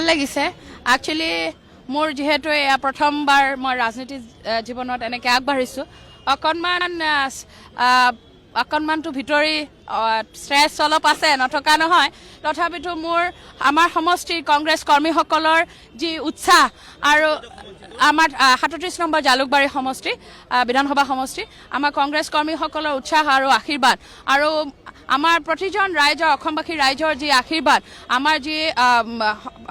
লাগিছে একচুয়ালি মোৰ যেহেতু এয়া প্ৰথমবাৰ মই ৰাজনীতি জীৱনত এনেকৈ আগবাঢ়িছোঁ অকণমানটো ভিতৰি ষ্ট্ৰেছ অলপ আছে নথকা নহয় তথাপিতো আমাৰ সমষ্টিৰ কংগ্ৰেছ কৰ্মীসকলৰ যি উৎসাহ আৰু আমাৰ ৩৭ নম্বৰ জালুকবাৰী সমষ্টি বিধানসভা সমষ্টি আমাৰ কংগ্ৰেছ কৰ্মীসকলৰ উৎসাহ আৰু আশীৰ্বাদ আৰু আমাৰ প্ৰতিজন ৰাইজৰ অসমবাসী ৰাইজৰ যি আশীৰ্বাদ আমাৰ যি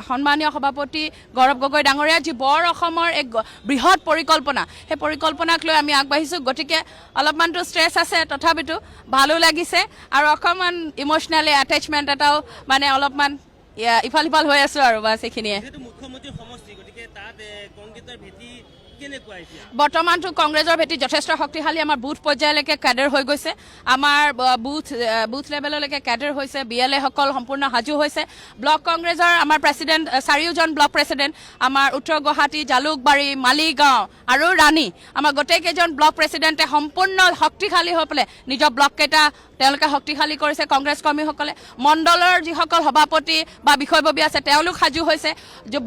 সন্মানীয় সভাপতি গৌৰৱ গগৈ ডাঙৰীয়া যি বৰ অসমৰ এক বৃহৎ পৰিকল্পনা সেই পৰিকল্পনাক লৈ আমি আগবাঢ়িছোঁ গতিকে অলপমানটো ষ্ট্ৰেছ আছে তথাপিতো ভালো লাগিছে আৰু অকণমান ইম'চনেলি এটেচমেণ্ট এটাও মানে অলপমান ইফাল সিফাল হৈ আছোঁ আৰু বাছ এইখিনিয়ে বৰ্তমানটো কংগ্ৰেছৰ ভেটি যথেষ্ট শক্তিশালী আমাৰ বুথ পৰ্যায়লৈকে কেডাৰ হৈ গৈছে আমাৰ বুথ লেভেললৈকে কেডাৰ হৈছে BLA সকল সম্পূৰ্ণ সাজু হৈছে ব্লক কংগ্ৰেছৰ আমাৰ প্ৰেছিডেণ্ট 4জন ব্লক প্ৰেছিডেণ্ট আমাৰ উত্তৰ গুৱাহাটী জালুকবাৰী মালিগাঁও আৰু ৰাণী আমাৰ গোটেইকেইজন ব্লক প্ৰেছিডেণ্টে সম্পূৰ্ণ শক্তিশালী হৈ পেলাই নিজৰ ব্লককেইটা তেওঁলোকে শক্তিশালী কৰিছে কংগ্ৰেছ কৰ্মীসকলে মণ্ডলৰ যিসকল সভাপতি বা বিষয়ববী আছে তেওঁলোক সাজু হৈছে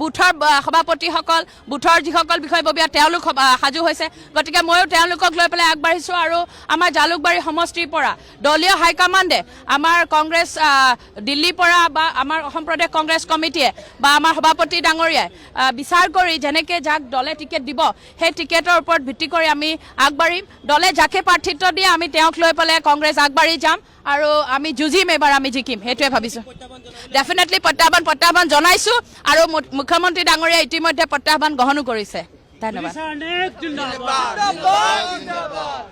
বুথৰ সভাপতিসকল বুথৰ যিসকল বিষয়ববীয়া তেওঁলোক সাজু হৈছে গতিকে ময়ো তেওঁলোকক লৈ পেলাই আগবাঢ়িছোঁ আৰু আমাৰ জালুকবাৰী সমষ্টিৰ পৰা দলীয় হাইকমাণ্ডে আমাৰ কংগ্ৰেছ দিল্লীৰ পৰা বা আমাৰ অসম প্ৰদেশ কংগ্ৰেছ কমিটিয়ে বা আমাৰ সভাপতি ডাঙৰীয়াই বিচাৰ কৰি যেনেকৈ যাক দলে টিকেট দিব সেই টিকেটৰ ওপৰত ভিত্তি কৰি আমি আগবাঢ়িম দলে যাকে প্ৰাৰ্থিত্ব দিয়ে আমি তেওঁক লৈ পেলাই কংগ্ৰেছ আগবাঢ়ি যাম আৰু আমি যুঁজিম এবাৰ আমি জিকিম সেইটোৱে ভাবিছোঁ ডেফিনেটলি প্ৰত্যাহ্বান জনাইছোঁ আৰু মুখ্যমন্ত্ৰী ডাঙৰীয়াই ইতিমধ্যে প্ৰত্যাহ্বান গ্ৰহণো কৰিছে ধন্যবাদ।